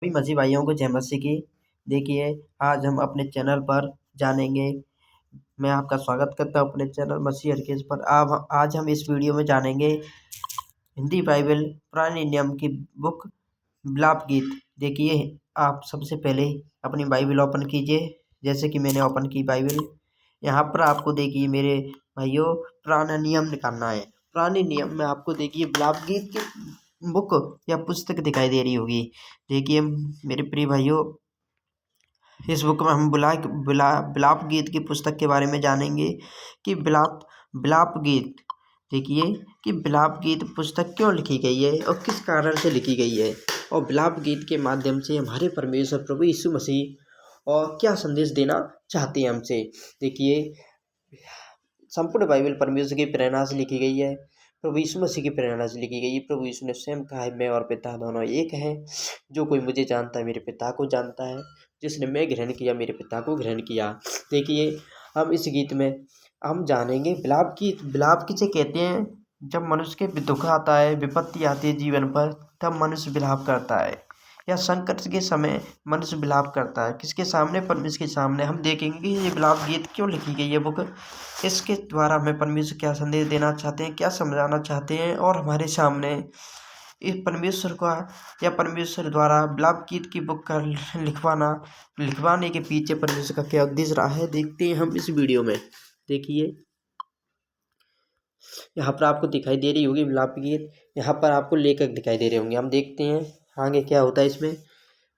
सभी मसीह भाइयों को जय मसीह की। देखिए, आज हम अपने चैनल पर जानेंगे। मैं आपका स्वागत करता हूं अपने चैनल मसीह हरकेश पर। आज हम इस वीडियो में जानेंगे हिंदी बाइबल पुराने नियम की बुक विलाप गीत। देखिए, आप सबसे पहले अपनी बाइबल ओपन कीजिए, जैसे कि मैंने ओपन की बाइबल। यहाँ पर आपको देखिए मेरे भाइयों पुराना नियम निकालना है। पुराने नियम में आपको देखिए विलाप गीत की बुक या पुस्तक दिखाई दे रही होगी। देखिए मेरे प्रिय भाइयों, इस बुक में हम विलाप गीत की पुस्तक के बारे में जानेंगे कि विलाप गीत। देखिए कि विलाप गीत पुस्तक क्यों लिखी गई है और किस कारण से लिखी गई है, और विलाप गीत के माध्यम से हमारे परमेश्वर प्रभु यीशु मसीह और क्या संदेश देना चाहते हैं हमसे। देखिए, संपूर्ण बाइबल परमेश्वर की प्रेरणा से लिखी गई है, प्रभु यीशु मसीह की प्रेरणा से लिखी गई है। प्रभु यीशु ने स्वयं कहा है, मैं और पिता दोनों एक हैं। जो कोई मुझे जानता है मेरे पिता को जानता है, जिसने मैं ग्रहण किया मेरे पिता को ग्रहण किया। देखिए, हम इस गीत में हम जानेंगे विलाप गीत। विलाप किसे कहते हैं? जब मनुष्य के दुख आता है, विपत्ति आती है जीवन पर, तब मनुष्य विलाप करता है, या संकट के समय मनुष्य विलाप करता है। किसके सामने? परमेश्वर के सामने। हम देखेंगे कि ये विलाप गीत क्यों लिखी गई है बुक, इसके द्वारा हमें परमेश्वर क्या संदेश देना चाहते हैं, क्या समझाना चाहते हैं, और हमारे सामने इस परमेश्वर का या परमेश्वर द्वारा विलाप गीत की बुक का लिखवाने के पीछे परमेश्वर का क्या उद्देश्य रहा है, देखते हैं हम इस वीडियो में। देखिए, यहाँ पर आपको दिखाई दे रही होगी विलाप गीत, यहाँ पर आपको लेखक दिखाई दे रहे होंगे। हम देखते हैं आगे क्या होता है इसमें।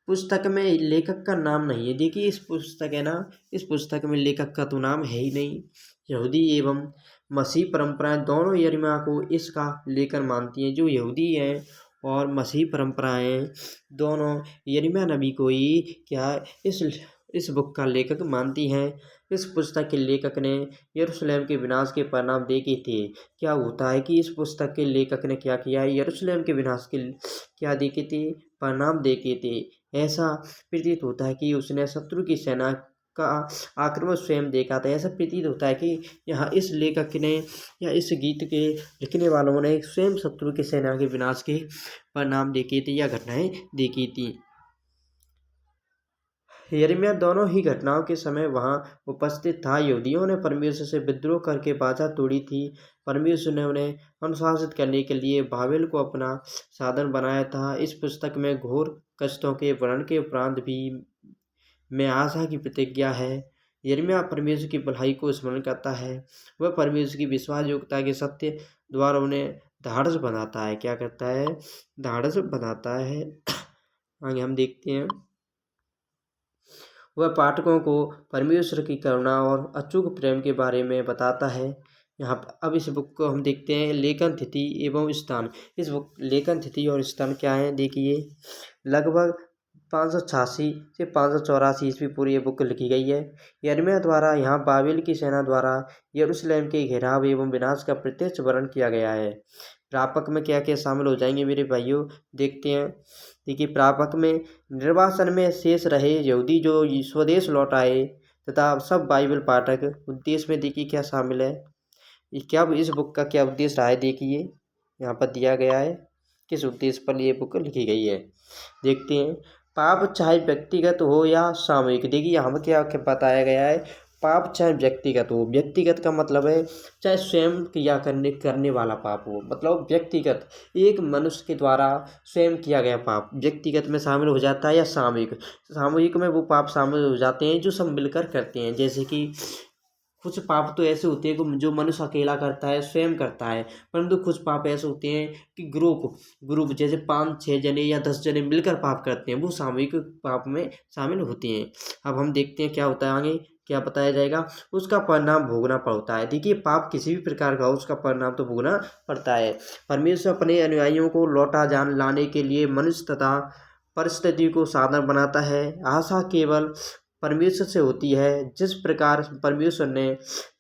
पुस्तक में लेखक का नाम नहीं है। देखिए, इस पुस्तक है ना, इस पुस्तक में लेखक का तो नाम है ही नहीं। यहूदी एवं मसीह परंपराएं दोनों यिर्मयाह को इसका लेखक मानती हैं। जो यहूदी हैं और मसीह परंपराएं दोनों यिर्मयाह नबी को ही क्या इस बुक का लेखक मानती हैं। इस पुस्तक के लेखक ने यरूशलेम के विनाश के परिणाम देखे थे। क्या होता है कि इस पुस्तक के लेखक ने क्या किया है? यरूशलेम के विनाश के क्या देखे थे? परिणाम देखे थे। ऐसा प्रतीत होता है कि उसने शत्रु की सेना का आक्रमण स्वयं देखा था। ऐसा प्रतीत होता है कि यहाँ इस लेखक ने या इस गीत के लिखने वालों ने स्वयं शत्रु की सेना के विनाश के परिणाम देखे थे या घटनाएं देखी थी। यिर्मयाह दोनों ही घटनाओं के समय वहां उपस्थित था। यहूदियों ने परमेश्वर से विद्रोह करके वाचा तोड़ी थी। परमेश्वर ने उन्हें अनुशासित करने के लिए बाबेल को अपना साधन बनाया था। इस पुस्तक में घोर कष्टों के वर्णन के उपरांत भी में आशा की प्रतिज्ञा है। यिर्मयाह परमेश्वर की भलाई को स्मरण करता है। वह परमेश्वर की विश्वास योग्यता के सत्य द्वारा उन्हें ढाढ़स बनाता है। क्या करता है? ढाढ़स बनाता है। आगे हम देखते हैं। वह पाठकों को परमेश्वर की करुणा और अचूक प्रेम के बारे में बताता है। यहाँ अब इस बुक को हम देखते हैं लेखन तिथि एवं स्थान। इस बुक लेखन तिथि और स्थान क्या है? देखिए, लगभग 586 से 584 ईस्वी पूर्व ये बुक लिखी गई है। यिर्मयाह द्वारा यहाँ बाबेल की सेना द्वारा यरूशलेम के घेराव एवं विनाश का प्रत्यक्ष वर्णन किया गया है। प्रापक में क्या क्या शामिल हो जाएंगे मेरे भाइयों, देखते हैं। देखिए, प्रापक में निर्वासन में शेष रहे यहूदी जो स्वदेश लौट आए तथा सब बाइबल पाठक। उद्देश्य में देखिए क्या शामिल है, क्या इस बुक का क्या उद्देश्य रहा है। देखिए, यहाँ पर दिया गया है किस उद्देश्य पर ये बुक लिखी गई है। देखते हैं। पाप चाहे व्यक्तिगत हो या सामूहिक। देखिए, यहाँ पर क्या क्या बताया गया है। पाप चाहे व्यक्तिगत हो, व्यक्तिगत का मतलब है चाहे स्वयं किया करने वाला पाप हो, मतलब व्यक्तिगत एक मनुष्य के द्वारा स्वयं किया गया पाप व्यक्तिगत में शामिल हो जाता है, या सामूहिक में वो पाप शामिल हो जाते हैं जो सब मिलकर करते हैं। जैसे कि कुछ पाप तो ऐसे होते हैं कि जो मनुष्य अकेला करता है, स्वयं करता है, परंतु कुछ पाप ऐसे होते हैं कि ग्रुप जैसे 5-6 जने या 10 जने मिलकर पाप करते हैं, वो सामूहिक पाप में शामिल होते हैं। अब हम देखते हैं क्या होता है आगे, क्या बताया जाएगा। उसका परिणाम भोगना पड़ता है। देखिए, पाप किसी भी प्रकार का हो, उसका परिणाम तो भोगना पड़ता है। परमेश्वर अपने अनुयायियों को लौटा जान लाने के लिए मनुष्य तथा परिस्थिति को साधन बनाता है। आशा केवल परमेश्वर से होती है। जिस प्रकार परमेश्वर ने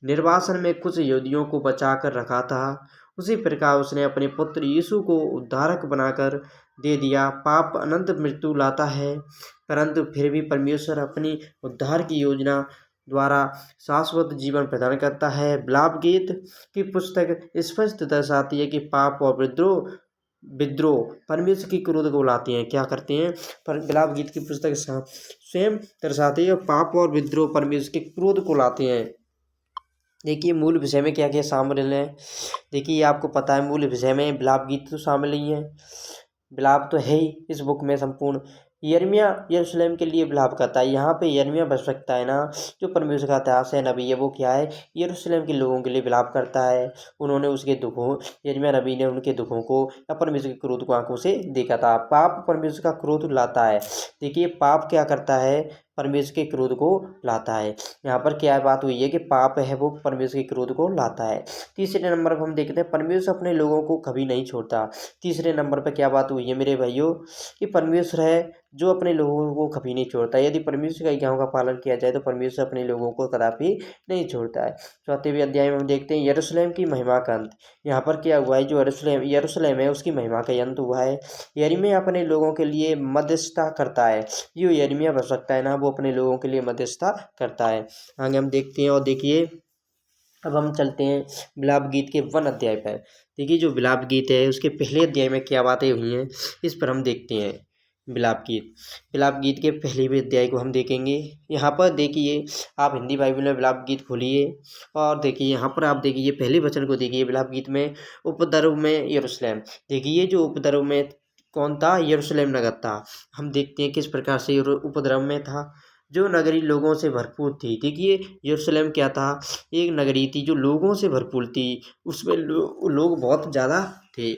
निर्वासन में कुछ यहूदियों को बचा कर रखा था, उसी प्रकार उसने अपने पुत्र यीशु को उद्धारक बनाकर दे दिया। पाप अनंत मृत्यु लाता है, परंतु फिर भी परमेश्वर अपनी उद्धार की योजना द्वारा शाश्वत जीवन प्रदान करता है। विलाप गीत की पुस्तक स्पष्ट दर्शाती है कि पाप और विद्रोह विद्रोह परमेश्वर की क्रोध को लाते हैं। क्या करते हैं? पर विलाप गीत की पुस्तक स्वयं दर्शाते हैं पाप और विद्रोह परमेश्वर के क्रोध को लाते हैं। देखिए मूल विषय में क्या क्या शामिल है। देखिए आपको पता है मूल विषय में विलाप गीत तो शामिल ही है, विलाप तो है ही इस बुक में संपूर्ण। यिर्मयाह यरूशलेम के लिए विलाप करता है। यहाँ पे यिर्मयाह बच सकता है ना, जो परमेश्वर का इतिहास है नबी है, वो क्या है? यरूशलेम के लोगों के लिए विलाप करता है। उन्होंने उसके दुखों, यिर्मयाह नबी ने उनके दुखों को या परमेश्वर के क्रोध को आंखों से देखा था। पाप परमेश्वर का क्रोध लाता है। देखिए पाप क्या करता है? परमेश्वर के क्रोध को लाता है। यहाँ पर क्या बात हुई है कि पाप है वो परमेश्वर के क्रोध को लाता है। तीसरे नंबर पर हम देखते हैं परमेश्वर अपने लोगों को कभी नहीं छोड़ता। तीसरे नंबर पर क्या बात हुई है मेरे भाइयों कि परमेश्वर है जो अपने लोगों को कभी नहीं छोड़ता। यदि परमेश्वर की आज्ञाओं का पालन किया जाए तो परमेश्वर अपने लोगों को कदापि नहीं छोड़ता है। 4वें अध्याय में हम देखते हैं यरूशलेम की महिमा का अंत। यहाँ पर क्या हुआ है? जो यरूशलेम है उसकी महिमा का अंत हुआ है। यिर्मयाह अपने लोगों के लिए मध्यस्थता करता है। जो यिर्मयाह बच सकता है ना, वो अपने लोगों के लिए मध्यस्थता करता है। आगे हम देखते हैं और देखिए अब हम चलते हैं विलाप गीत के 1 अध्याय पर। देखिए जो विलाप गीत है उसके पहले अध्याय में क्या बातें हुई हैं इस पर हम देखते हैं। विलाप गीत के पहले भी अध्याय को हम देखेंगे। यहाँ पर देखिए आप हिंदी बाइबल में विलाप गीत खोलिए और देखिए यहाँ पर आप देखिए पहले वचन को देखिए। विलाप गीत में उपद्रव में यरूशलेम। देखिए जो उपद्रव में कौन था? यरूशलेम नगर था। हम देखते हैं किस प्रकार से उपद्रव में था, जो नगरी लोगों से भरपूर थी। देखिए यरूशलेम क्या था? एक नगरी थी जो लोगों से भरपूर थी। उसमें लोग बहुत ज़्यादा थे।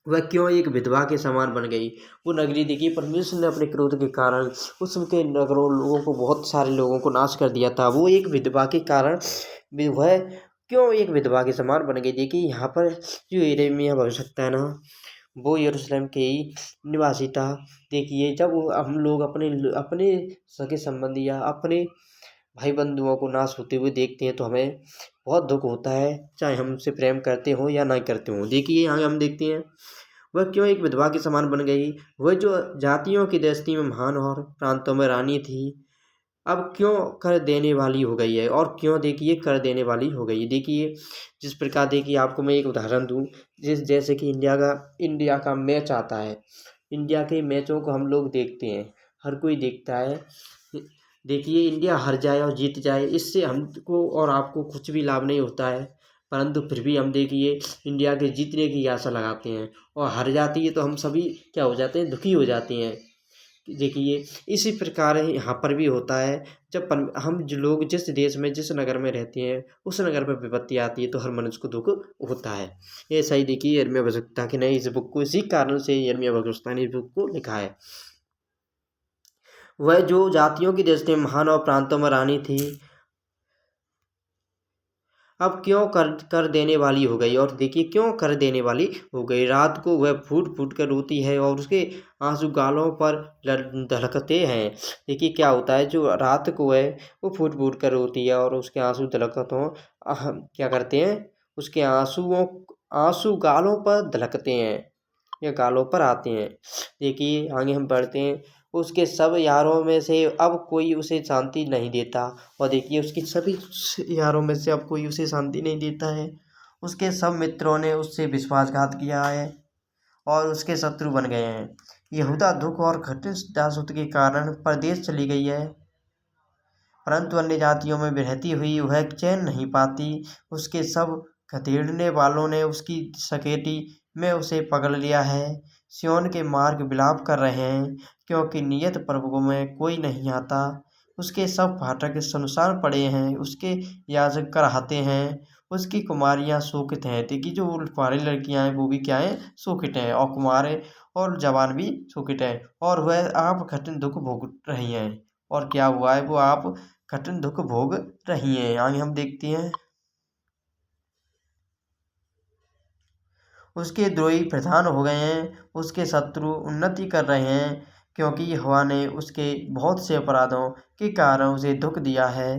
वह क्यों एक विधवा के समान बन गई? वो नगरी देखिए परमेश्वर ने अपने क्रोध के कारण उसके नगरों लोगों को, बहुत सारे लोगों को नाश कर दिया था। वो एक विधवा के कारण वह क्यों एक विधवा के समान बन गई? देखिए यहाँ पर जो यिर्मयाह भविष्यवक्ता है ना, वो यरूशलेम के ही निवासी था। देखिए जब हम लोग अपने अपने सगे संबंधी या अपने भाई बंधुओं को नाश होते हुए देखते हैं तो हमें बहुत दुख होता है, चाहे हमसे प्रेम करते हों या ना करते हों। देखिए यहाँ हम देखते हैं वह क्यों एक विधवा के समान बन गई। वह जो जातियों की दृष्टि में महान और प्रांतों में रानी थी, अब क्यों कर देने वाली हो गई है। और क्यों देखिए कर देने वाली हो गई। देखिए जिस प्रकार, देखिए आपको मैं एक उदाहरण दूं, जैसे कि इंडिया का मैच आता है। इंडिया के मैचों को हम लोग देखते हैं, हर कोई देखता है। देखिए इंडिया हार जाए और जीत जाए, इससे हमको और आपको कुछ भी लाभ नहीं होता है, परंतु फिर भी हम देखिए इंडिया के जीतने की आशा लगाते हैं और हार जाती है तो हम सभी क्या हो जाते हैं? दुखी हो जाते हैं। देखिए इसी प्रकार यहाँ पर भी होता है। जब हम जो लोग जिस देश में जिस नगर में रहते हैं उस नगर पर विपत्ति आती है तो हर मनुष्य को दुख होता है। ऐसा ही देखिए यिर्मयाह भविष्यवक्ता की ने इस बुक को, इसी कारण से यिर्मयाह भविष्यवक्ता ने इस बुक को लिखा है। वह जो जातियों की दृष्टि में महान और प्रांतों में रानी थी, अब क्यों कर देने वाली हो गई। और देखिए क्यों कर देने वाली हो गई। रात को वह फूट फूट कर रोती है और उसके आंसू गालों पर धड़कते हैं। देखिए क्या होता है, जो रात को है वो फूट फूट कर रोती है और उसके आंसू धड़कतों क्या करते हैं? उसके आंसू गालों पर धड़कते हैं या गालों पर आते हैं। देखिए आगे हम बढ़ते हैं। उसके सब यारों में से अब कोई उसे शांति नहीं देता। और देखिए उसके सभी यारों में से अब कोई उसे शांति नहीं देता है। उसके सब मित्रों ने उससे विश्वासघात किया है और उसके शत्रु बन गए हैं। यहूदा दुख और घटित दासत्व के कारण परदेश चली गई है, परंतु अन्य जातियों में रहती हुई वह चैन नहीं पाती। उसके सब खदेड़ने वालों ने उसकी सकेटी में उसे पकड़ लिया है। सिय्योन के मार्ग विलाप कर रहे हैं, क्योंकि नियत पर्वों में कोई नहीं आता। उसके सब फाटक सुनसान पड़े हैं, उसके याजक कराहते हैं। उसकी कुमारियाँ शोकित हैं। देखिए जो कुंवारी लड़कियाँ हैं वो भी क्या हैं? शोकित हैं। और कुमारे और जवान भी शोकित हैं। और वह आप कठिन दुख भोग रही हैं। और क्या हुआ है? वो आप कठिन दुख भोग रही हैं। आगे हम देखते हैं। उसके द्रोही प्रधान हो गए हैं, उसके शत्रु उन्नति कर रहे हैं, क्योंकि यहोवा ने उसके बहुत से अपराधों के कारण उसे दुख दिया है।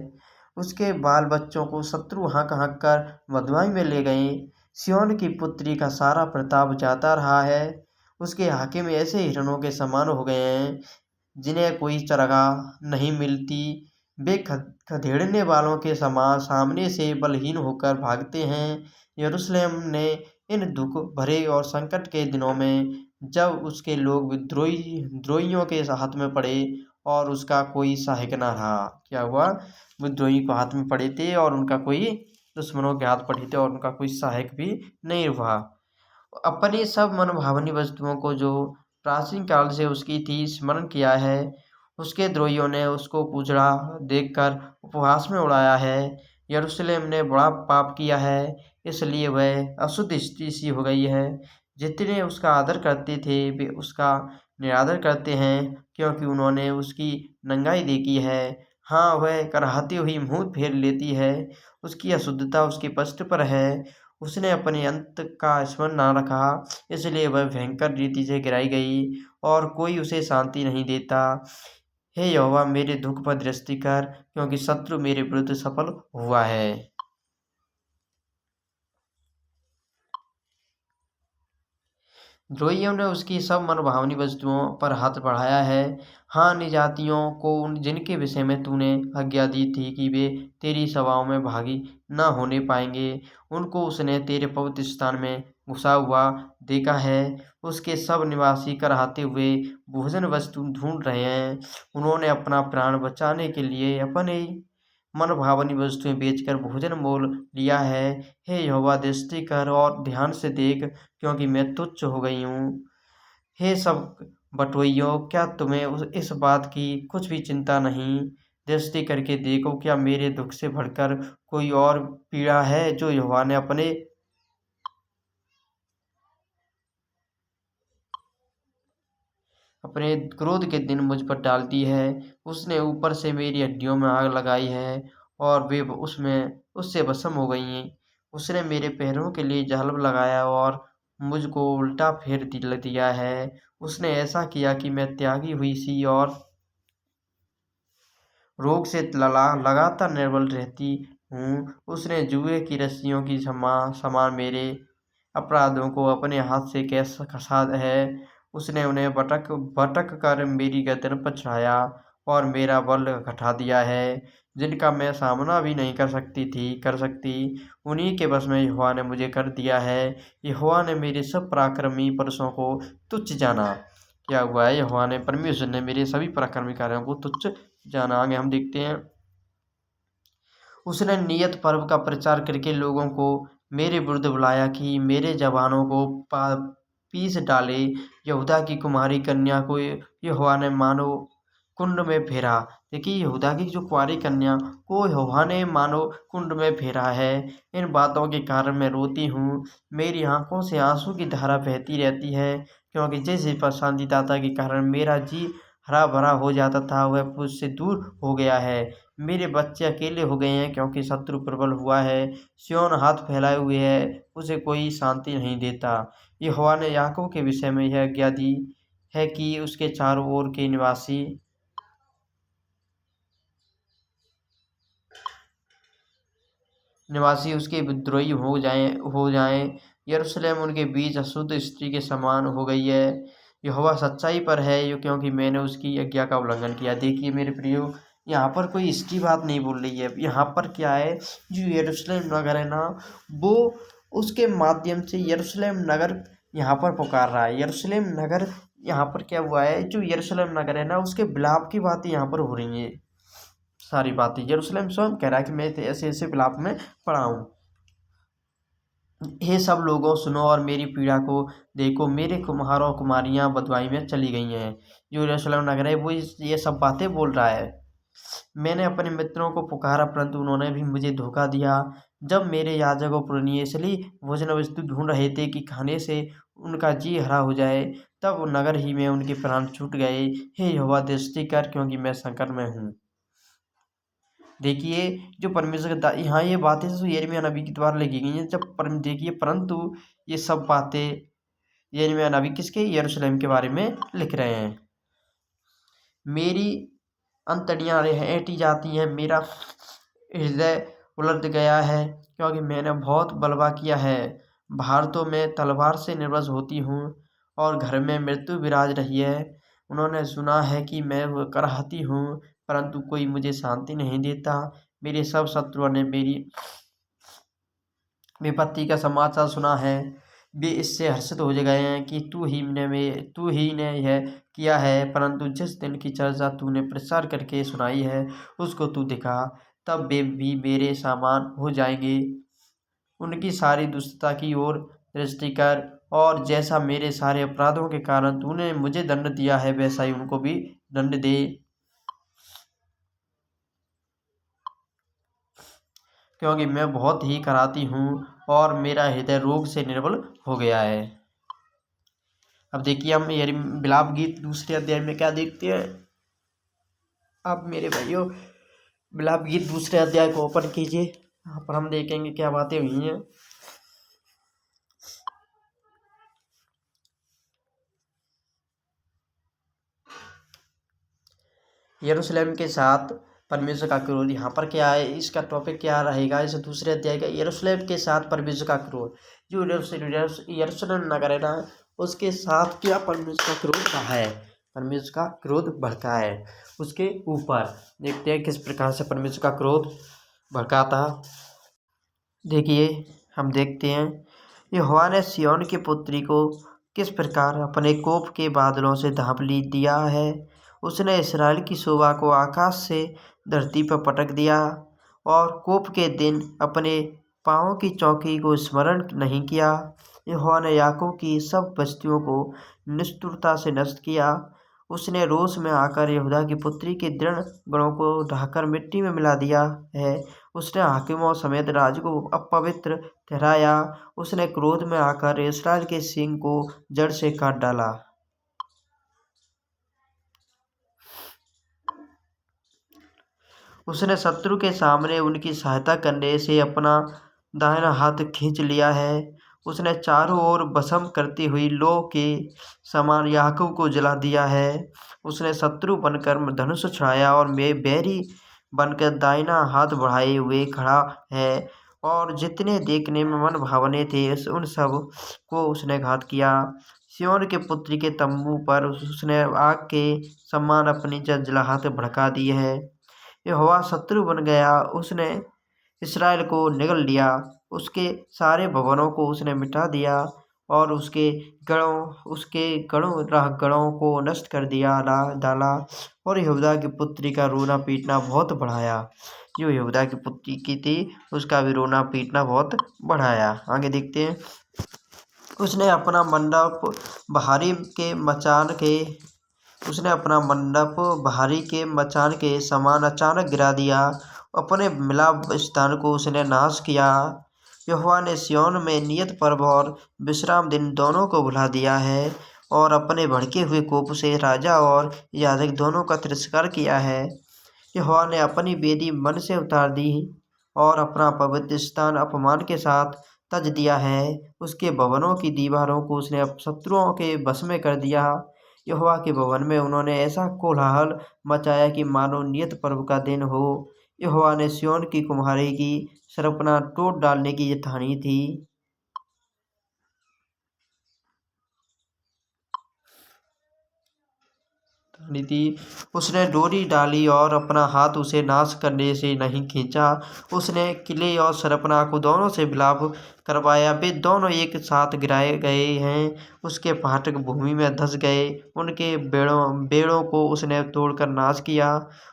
उसके बाल बच्चों को शत्रु हाँक हाँक कर बँधुआई में ले गए। सिय्योन की पुत्री का सारा प्रताप जाता रहा है। उसके हाकिम ऐसे हिरणों के समान हो गए हैं, जिन्हें कोई चरागाह नहीं मिलती। वे खदेड़ने वालों के समान सामने से बलहीन होकर भागते हैं। यरूशलेम ने इन दुख भरे और संकट के दिनों में जब उसके लोग विद्रोहियों के हाथ में पड़े और उसका कोई सहायक न रहा। क्या हुआ? विद्रोही को हाथ में पड़े थे और उनका कोई दुश्मनों के हाथ पड़े थे और उनका कोई सहायक भी नहीं हुआ। अपनी सब मनभावनी वस्तुओं को जो प्राचीन काल से उसकी थी स्मरण किया है, उसके द्रोहियों ने उसको उजड़ा देखकर उपहास में उड़ाया है। यरूशलेम ने बड़ा पाप किया है, इसलिए वह अशुद्ध स्त्री सी हो गई है। जितने उसका आदर करते थे वे उसका निरादर करते हैं, क्योंकि उन्होंने उसकी नंगाई देखी है। हाँ, वह कराहती हुई मुँह फेर लेती है, उसकी अशुद्धता उसके पृष्ठ पर है। उसने अपने अंत का स्मरण न रखा, इसलिए वह भयंकर रीति से गिराई गई और कोई उसे शांति नहीं देता। हे यहोवा, मेरे दुख पर दृष्टि कर, क्योंकि शत्रु मेरे विरुद्ध सफल हुआ है। द्रोहियों ने उसकी सब मनभावनी वस्तुओं पर हाथ बढ़ाया है। हाँ, निजातियों को जिनके विषय में तूने आज्ञा दी थी कि वे तेरी सभाओं में भागी न होने पाएंगे, उनको उसने तेरे पवित्र स्थान में घुसा हुआ देखा है। उसके सब निवासी कराहते हुए भोजन वस्तु ढूंढ रहे हैं। उन्होंने अपना प्राण बचाने के लिए अपने मनभावनी वस्तुएं बेचकर भोजन मोल लिया है। हे यहोवा, दृष्टि कर और ध्यान से देख, क्योंकि मैं तुच्छ हो गई हूँ। हे सब बटोहियों, क्या तुम्हें इस बात की कुछ भी चिंता नहीं? दृष्टि करके देखो, क्या मेरे दुख से बढ़कर कोई और पीड़ा है जो यहोवा ने अपने क्रोध के दिन मुझ पर डाल दी है। उसने ऊपर से मेरी हड्डियों में आग लगाई है और वे उसमें उससे भस्म हो गई हैं। उसने मेरे पैरों के लिए जाल लगाया और मुझको उल्टा फेर दिया है। उसने ऐसा किया कि मैं त्यागी हुई सी और रोग से लगातार निर्बल रहती हूँ। उसने जुए की रस्सियों की समान मेरे अपराधों को अपने हाथ से कैसा खसा है। उसने उन्हें भटक भटक कर मेरी गर्दन पर चढ़ाया और मेरा बल घटा दिया है, जिनका मैं सामना भी नहीं कर सकती। उन्हीं के बस में यहोवा ने मुझे कर दिया है। यहोवा ने मेरे सब पराक्रमी पुरुषों को तुच्छ जाना। क्या हुआ है? यहोवा ने, परमेश्वर ने मेरे सभी पराक्रमी कार्यों को तुच्छ जाना। आगे हम देखते हैं। उसने नियत पर्व का प्रचार करके लोगों को मेरे विरुद्ध बुलाया कि मेरे जवानों को पीस डाले। यहूदा की कुमारी कन्या को यहोवा ने मानो कुंड में फेरा। देखिए, यहूदा की जो कुंवारी कन्या को यहोवा ने मानो कुंड में फेरा है। इन बातों के कारण मैं रोती हूँ, मेरी आंखों से आंसू की धारा बहती रहती है, क्योंकि जिस पसंदीदा के कारण मेरा जी हरा भरा हो जाता था वह मुझसे दूर हो गया है। मेरे बच्चे अकेले हो गए हैं, क्योंकि शत्रु प्रबल हुआ है। सिय्योन हाथ फैलाए हुए है, उसे कोई शांति नहीं देता। यहोवा ने याकूब के विषय में यह आज्ञा दी है कि उसके चारों ओर के निवासी उसके विद्रोही हो जाएं। यरूशलेम उनके बीच अशुद्ध स्त्री के समान हो गई है। यहोवा सच्चाई पर है, क्योंकि मैंने उसकी आज्ञा का उल्लंघन किया। देखिए मेरे प्रियो, यहाँ पर कोई इसकी बात नहीं बोल रही है। यहाँ पर क्या है, जो यरूशलेम नगर है ना, वो उसके माध्यम से यरूशलेम नगर यहाँ पर पुकार रहा है। यरूशलेम नगर, यहाँ पर क्या हुआ है, जो यरूशलेम नगर है ना, उसके विलाप की बातें यहाँ पर हो रही है। सारी बातें यरूशलेम स्वयं कह रहा है कि मैं ऐसे ऐसे विलाप में पड़ा हूँ। हे सब लोगों, सुनो और मेरी पीड़ा को देखो। मेरे कुम्हार और कुमारियाँ बँधुआई में चली गई हैं। जो यरूशलेम नगर है वो ये सब बातें बोल रहा है। मैंने अपने मित्रों को पुकारा, परंतु उन्होंने भी मुझे धोखा दिया। जब मेरे याजक और पुरनिये इसलिए भोजन वस्तु ढूंढ रहे थे कि खाने से उनका जी हरा हो जाए, तब नगर ही में उनके प्राण छूट गए। हे यहोवा, दृष्टि कर, क्योंकि मैं संकट में हूँ। देखिए, जो परमेश्वर का यहाँ ये बातें तो यिर्मयाह नबी के द्वारा लिखी गई हैं। जब देखिए, परंतु ये सब बातें यिर्मयाह नबी किसके, यरूशलेम के बारे में लिख रहे हैं। मेरी अंतड़ियाँ ऐंठी जाती हैं, मेरा हृदय उलट गया है, क्योंकि मैंने बहुत बलवा किया है। बाहर तो मैं तलवार से निर्वंश होती हूँ और घर में मृत्यु विराज रही है। उन्होंने सुना है कि मैं कराहती हूँ, परंतु कोई मुझे शांति नहीं देता। मेरे सब शत्रुओं ने मेरी विपत्ति का समाचार सुना है। वे इससे हर्षित हो गए हैं कि तू ही ने यह किया है, परंतु जिस दिन की चर्चा तूने प्रचार करके सुनाई है उसको तू दिखा, तब वे भी मेरे समान हो जाएंगे। उनकी सारी दुष्टता की ओर दृष्टि कर, और जैसा मेरे सारे अपराधों के कारण तूने मुझे दंड दिया है वैसा ही उनको भी दंड दे, क्योंकि मैं बहुत ही कराती हूँ और मेरा हृदय रोग से निर्बल हो गया है। अब देखिए हम ये विलाप गीत दूसरे अध्याय में क्या देखते हैं। अब मेरे भाइयों विलाप गीत दूसरे अध्याय को ओपन कीजिए, यहाँ पर हम देखेंगे क्या बातें हुई हैं। यरूशलेम के साथ परमेश्वर का क्रोध, यहाँ पर क्या है, इसका टॉपिक क्या रहेगा इस दूसरे अध्याय का, यरूशलेम के साथ परमेश्वर का क्रोध। जो यरूशलेम नगर है ना, उसके साथ क्या परमेश्वर का क्रोध रहा है, परमेश्वर का क्रोध भड़का है उसके ऊपर। देखते हैं किस प्रकार से परमेश्वर का क्रोध भड़का था। देखिए हम देखते हैं, यहोवा ने सिय्योन की पुत्री को किस प्रकार अपने कोप के बादलों से ढांप दिया है। उसने इसराइल की शोभा को आकाश से धरती पर पटक दिया, और कोप के दिन अपने पाँव की चौकी को स्मरण नहीं किया। यहोवा ने याकूब की सब बस्तियों को निष्ठुरता से नष्ट किया। उसने रोष में आकर यहूदा की पुत्री के दृढ़ गढ़ों को ढाकर मिट्टी में मिला दिया है। उसने हाकिमों समेत राज को अपवित्र ठहराया। उसने क्रोध में आकर इस्राएल के सींग को जड़ से काट डाला। उसने शत्रु के सामने उनकी सहायता करने से अपना दाहिना हाथ खींच लिया है। उसने चारों ओर भस्म करती हुई लौ के समान याकूब को जला दिया है। उसने शत्रु बनकर धनुष छुड़ाया और बैरी बनकर दाहिना हाथ बढ़ाए हुए खड़ा है, और जितने देखने में मन भावने थे उन सब को उसने घात किया। सिय्योन के पुत्री के तंबू पर उसने आग के समान अपनी जलजलाहट भड़का दी है। यहोवा शत्रु बन गया, उसने इसराइल को निगल लिया। उसके सारे भवनों को उसने मिटा दिया और उसके गढ़ों को नष्ट कर डाला, और यहूदा की पुत्री का रोना पीटना बहुत बढ़ाया। जो यहूदा की पुत्री की थी उसका भी रोना पीटना बहुत बढ़ाया। आगे देखते हैं, उसने अपना मंडप बहारी के मचान के समान अचानक गिरा दिया। अपने मिलाप स्थान को उसने नाश किया। यहोवा ने सिय्योन में नियत पर्व और विश्राम दिन दोनों को भुला दिया है, और अपने भड़के हुए कोप से राजा और याजक दोनों का तिरस्कार किया है। यहोवा ने अपनी वेदी मन से उतार दी और अपना पवित्र स्थान अपमान के साथ तज दिया है। उसके भवनों की दीवारों को उसने शत्रुओं के बस में कर दिया। यहोवा के भवन में उन्होंने ऐसा कोलाहल मचाया कि मानो नियत पर्व का दिन हो। यहोवा ने सिय्योन की कुम्हारी की सरपना तोड़ डालने की ठानी थी। उसने डोरी डाली और अपना हाथ उसे नाश करने से नहीं खींचा। उसने किले और सरपना को दोनों से विलाप करवाया, वे दोनों एक साथ गिराए गए हैं। उसके फाटक भूमि में धंस गए, उनके बेड़ों को उसने तोड़कर नाश किया।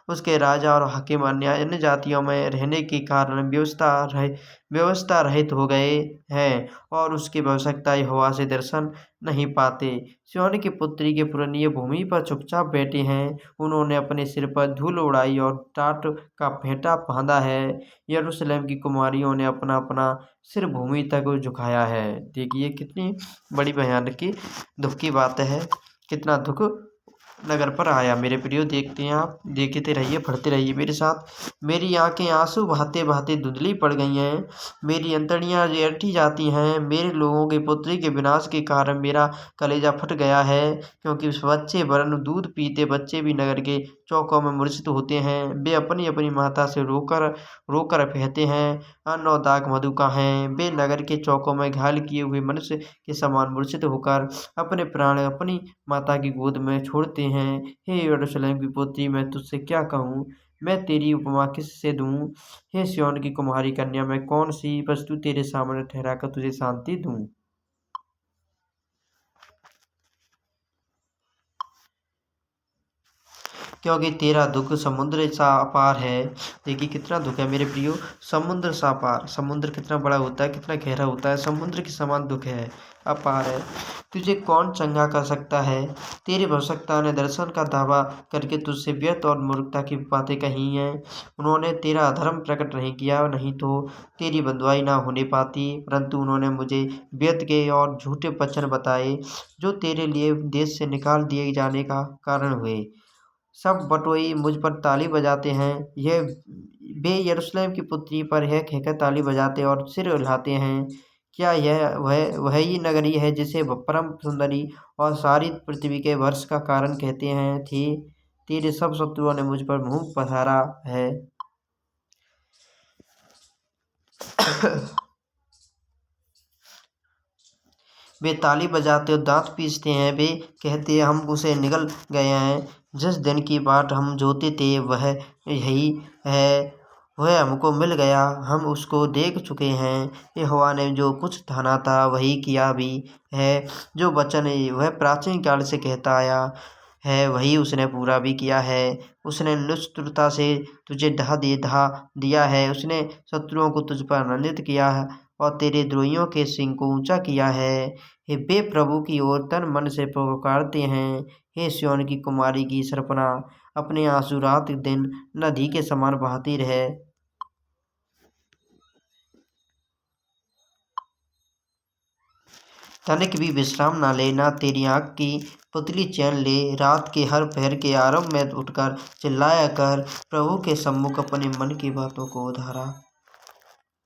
उसके राजा और हाकिम अन्य जातियों में रहने के कारण व्यवस्था रहित हो गए हैं, और उसकी आवश्यकता यहोवा से दर्शन नहीं पाते। सिय्योन की पुत्री के पुरनिये भूमि पर चुपचाप बैठे हैं। उन्होंने अपने सिर पर धूल उड़ाई और टाट का फेंटा बांधा है। यरूशलेम की कुमारियों ने अपना अपना सिर भूमि तक झुकाया है। देखिए कितनी बड़ी भयानक की दुख की बात है, कितना दुख नगर पर आया। मेरे प्रियो देखते हैं, आप देखते रहिए, पढ़ते रहिए मेरे साथ। मेरी आंखें आंसू बहाते बहाते धुंधली पड़ गई हैं, मेरी अंतड़ियां ऐंठी जाती हैं। मेरे लोगों की पुत्री के विनाश के कारण मेरा कलेजा फट गया है, क्योंकि उस बच्चे वरन दूध पीते बच्चे भी नगर के चौकों में मूर्छित होते हैं। वे अपनी अपनी माता से रोकर रोकर कहते हैं, अन्न और दाख मधु का हैं। वे नगर के चौकों में घायल किए हुए मनुष्य के समान मूर्छित होकर अपने प्राण अपनी माता की गोद में छोड़ते हैं। हे यरूशलेम की पुत्री, मैं तुझसे क्या कहूँ, मैं तेरी उपमा किससे दूँ। हे सिय्योन की कुमारी कन्या, मैं कौन सी वस्तु तेरे सामने ठहरा कर तुझे शांति दूँ। क्योंकि तेरा दुख समुद्र सा अपार है। देखिए कितना दुख है मेरे प्रियो, समुद्र सा अपार। समुद्र कितना बड़ा होता है, कितना गहरा होता है, समुद्र के समान दुख है, अपार है। तुझे कौन चंगा कर सकता है? तेरी भविष्यता ने दर्शन का दावा करके तुझसे व्यर्थ और मूर्खता की बातें कही हैं। उन्होंने तेरा अधर्म प्रकट नहीं किया, नहीं तो तेरी बंधुआई ना होने पाती, परंतु उन्होंने मुझे व्यर्थ के और झूठे वचन बताए, जो तेरे लिए देश से निकाल दिए जाने का कारण हुए। सब बटोई मुझ पर ताली बजाते हैं, यह वे यरूशलेम की पुत्री पर यह कहकर ताली बजाते और सिर हिलाते हैं। क्या यह वही नगरी है जिसे वह परम सुंदरी और सारी पृथ्वी के वर्ष का कारण कहते हैं थी? तेरे सब शत्रुओं ने मुझ पर मुंह पसारा है। वे ताली बजाते और दांत पीसते हैं, वे कहते हम उसे निगल गए हैं। जिस दिन की बाट हम जोते थे वह यही है, वह हमको मिल गया, हम उसको देख चुके हैं। यहोवा ने जो कुछ ठाना था वही किया भी है, जो वचन वह प्राचीन काल से कहता आया है वही उसने पूरा भी किया है। उसने निष्ठुरता से तुझे ढा दिया है, उसने शत्रुओं को तुझ पर आनंदित किया है और तेरे द्रोहियों के सिंग को ऊंचा किया है। हे वे प्रभु की ओर तन मन से पुकारते हैं, हे सिय्योन की कुमारी की सरपना अपने आंसू रात दिन नदी के समान बहाती रहे। तनिक भी विश्राम ना ले, ना तेरी आँख की पुतली चैन ले। रात के हर पहर के आरंभ में उठकर चिल्लाया कर, प्रभु के सम्मुख अपने मन की बातों को उधारा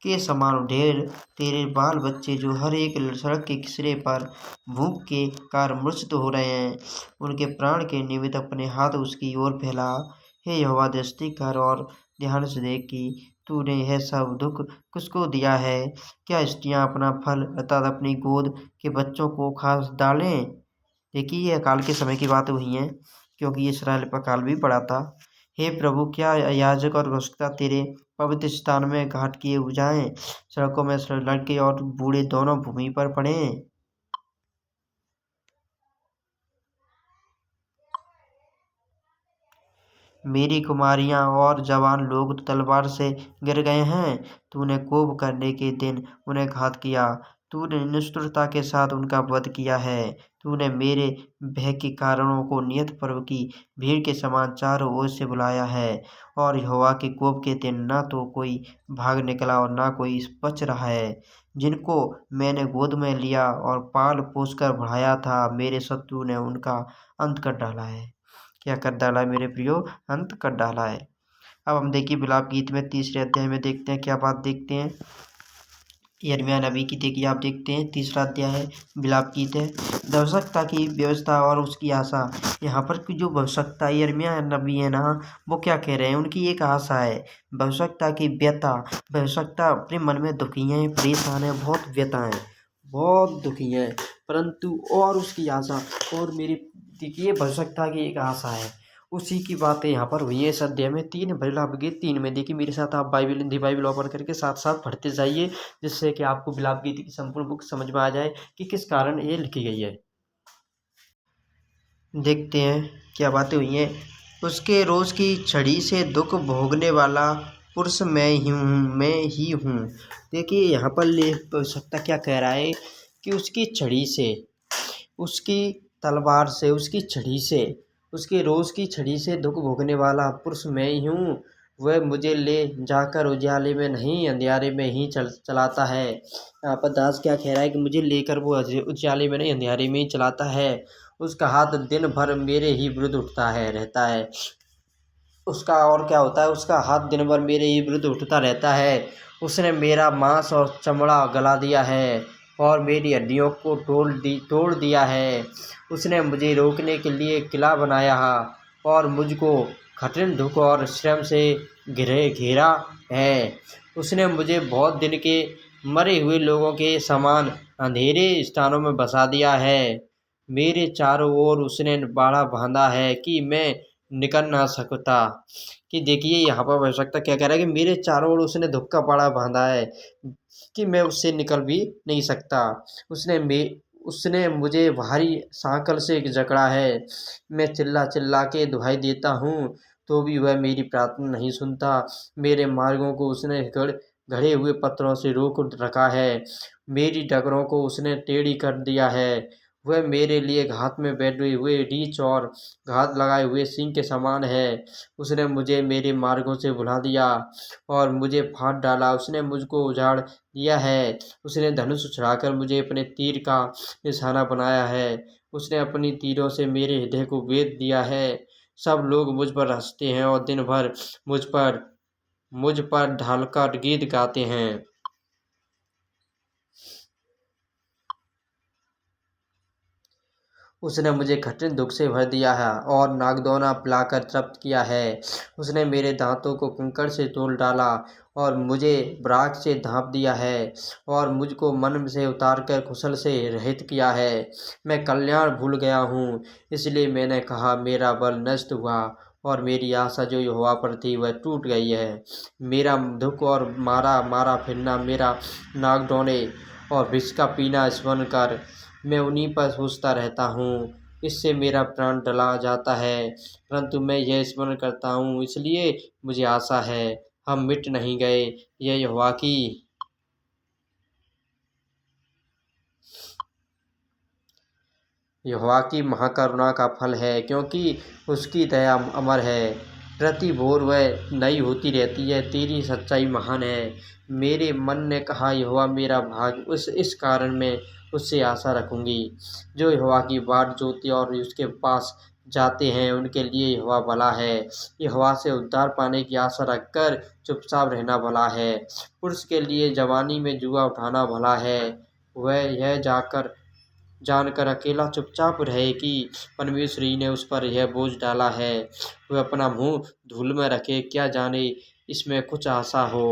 के समान ढेर तेरे बाल बच्चे जो हर एक सड़क के किनारे पर भूख के कारण मूर्छित हो रहे हैं, उनके प्राण के निमित्त अपने हाथ उसकी ओर फैला। हे यहोवा, दृष्टि कर और ध्यान से देख कि तूने यह सब दुख किसको दिया है। क्या स्त्रियां अपना फल अर्थात अपनी गोद के बच्चों को खा डालें? देखिए ये अकाल के समय की बात हुई है, क्योंकि इसराइल पर अकाल भी पड़ा था। हे प्रभु, क्या याजक और भक्ता तेरे पवित्र स्थान में घाट किए जाएं, सड़कों में लड़के और बूढ़े दोनों भूमि पर पड़े। मेरी कुमारियां और जवान लोग तो तलवार से गिर गए हैं। तूने कोप करने के दिन उन्हें घात किया, तूने निष्ठुरता के साथ उनका वध किया है। तूने मेरे भय के कारणों को नियत पर्व की भीड़ के समान चारों ओर से बुलाया है, और यहोवा के कोप के दिन ना तो कोई भाग निकला और ना कोई बच रहा है। जिनको मैंने गोद में लिया और पाल पोस कर बढ़ाया था, मेरे शत्रु ने उनका अंत कर डाला है। क्या कर डाला है मेरे प्रियो? अंत कर डाला है। अब हम देखिए विलाप गीत में तीसरे अध्याय में देखते हैं क्या बात देखते हैं। यिर्मयाह नबी की देखिए आप देखते हैं, तीसरा अध्याय है, विलाप गीत है। भविष्यता की व्यवस्था और उसकी आशा। यहाँ पर की जो भविष्यता यिर्मयाह नबी है ना, वो क्या कह रहे हैं, उनकी एक आशा है। भविष्यता की व्यथा, भविष्यता अपने मन में दुखी है, परेशान है, बहुत व्यथा है, बहुत दुखी है, परंतु और उसकी आशा। और मेरी देखिए भविष्यता की एक आशा है, उसी की बातें यहाँ पर हुई है इस अध्याय में। तीन विलाप गीत तीन में देखिए मेरे साथ आप बाइबल हिंदी बाइबल ओपन करके साथ साथ पढ़ते जाइए, जिससे कि आपको विलाप गीत की संपूर्ण बुक समझ में आ जाए कि किस कारण ये लिखी गई है। देखते हैं क्या बातें हुई हैं। उसके रोज की छड़ी से दुख भोगने वाला पुरुष मैं ही हूँ। देखिए यहाँ पर भविष्यता क्या कह रहा है कि उसकी छड़ी से, उसकी तलवार से, उसकी छड़ी से, उसके रोज की छड़ी से दुख भोगने वाला पुरुष मैं ही हूँ। वह मुझे ले जाकर उजाले में नहीं अंधियारे में ही चलाता है। यहाँ पर दास क्या कह रहा है कि मुझे लेकर वो उजाले में नहीं अंधियारे में ही चलाता है। उसका हाथ दिन भर मेरे ही विरुद्ध उठता है रहता है। उसका और क्या होता है, उसका हाथ दिन भर मेरे ही विरुद्ध उठता रहता है। उसने मेरा मांस और चमड़ा गला दिया है और मेरी हड्डियों को तोड़ दिया है। उसने मुझे रोकने के लिए किला बनाया है और मुझको कठिन दुख और श्रम से घेरा है। उसने मुझे बहुत दिन के मरे हुए लोगों के समान अंधेरे स्थानों में बसा दिया है। मेरे चारों ओर उसने बाड़ा बांधा है कि मैं निकल ना सकता। कि देखिए यहाँ पर आवश्यकता क्या कह रहा है कि मेरे चारों ओर उसने धुप का पाड़ा बांधा है कि मैं उससे निकल भी नहीं सकता। उसने उसने मुझे भारी सांकल से जकड़ा है। मैं चिल्ला चिल्ला के दुहाई देता हूँ, तो भी वह मेरी प्रार्थना नहीं सुनता। मेरे मार्गों को उसने गढ़े हुए पत्थरों से रोक रखा है। मेरी डगरों को उसने टेढ़ी कर दिया है। वह मेरे लिए घात में बैठे हुए रीछ और घात लगाए हुए सींग के समान है। उसने मुझे मेरे मार्गों से भुला दिया और मुझे फाड़ डाला। उसने मुझको उजाड़ दिया है। उसने धनुष उछालकर मुझे अपने तीर का निशाना बनाया है। उसने अपनी तीरों से मेरे हृदय को भेद दिया है। सब लोग मुझ पर हंसते हैं और दिन भर मुझ पर ढालकर गीत गाते हैं। उसने मुझे कठिन दुख से भर दिया है और नागदौना पिलाकर तृप्त किया है। उसने मेरे दांतों को कंकड़ से तोड़ डाला और मुझे ब्राग से ढाँप दिया है और मुझको मन से उतारकर कुशल से रहित किया है। मैं कल्याण भूल गया हूँ, इसलिए मैंने कहा मेरा बल नष्ट हुआ और मेरी आशा जो यहोवा पर थी वह टूट गई है। मेरा दुख और मारा मारा फिरना, मेरा नागडौने और विष का पीना स्मरण कर मैं उन्हीं पर सोचता रहता हूँ। इससे मेरा प्राण टला जाता है, परंतु मैं यह स्मरण करता हूँ, इसलिए मुझे आशा है हम मिट नहीं गए। यह यहोवा की महाकरुणा का फल है, क्योंकि उसकी दया अमर है। प्रति भोर वह नई होती रहती है। तेरी सच्चाई महान है। मेरे मन ने कहा यहोवा मेरा भाग, उस इस कारण मैं उससे आशा रखूंगी। जो यहोवा की बाट जोते और उसके पास जाते हैं उनके लिए यहोवा भला है। यहोवा से उद्धार पाने की आशा रखकर चुपचाप रहना भला है। पुरुष के लिए जवानी में जुआ उठाना भला है। वह यह जानकर अकेला चुपचाप रहे कि परमेश्वर ही ने उस पर यह बोझ डाला है। वह अपना मुंह धूल में रखे, क्या जाने इसमें कुछ आशा हो।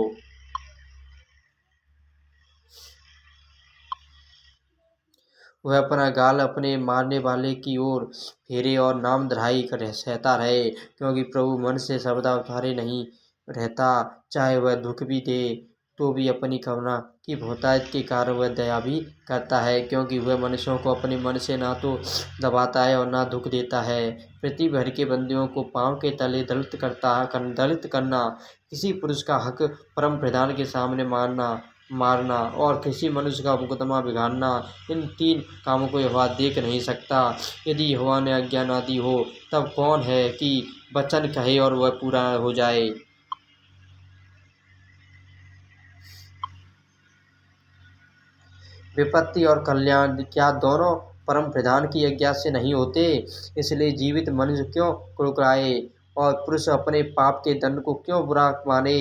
वह अपना गाल अपने मारने वाले की ओर फेरे और नाम धराई कर सहता रहे, क्योंकि प्रभु मन से सर्वदा उतारे नहीं रहता। चाहे वह दुख भी दे तो भी अपनी करुणा की बहुतायत के कारण वह दया भी करता है, क्योंकि वह मनुष्यों को अपने मन से ना तो दबाता है और ना दुख देता है। पृथ्वी भर के बंदियों को पांव के तले दलित करना, किसी पुरुष का हक परम प्रधान के सामने मारना और किसी मनुष्य का मुकदमा बिगाड़ना, इन तीन कामों को यहोवा देख नहीं सकता। यदि यहोवा ने आज्ञा ना दी हो तब कौन है कि वचन कहे और वह पूरा हो जाए। विपत्ति और कल्याण क्या दोनों परम प्रधान की आज्ञा से नहीं होते? इसलिए जीवित मनुष्य क्यों कुड़कुड़ाए और पुरुष अपने पाप के दंड को क्यों बुरा माने?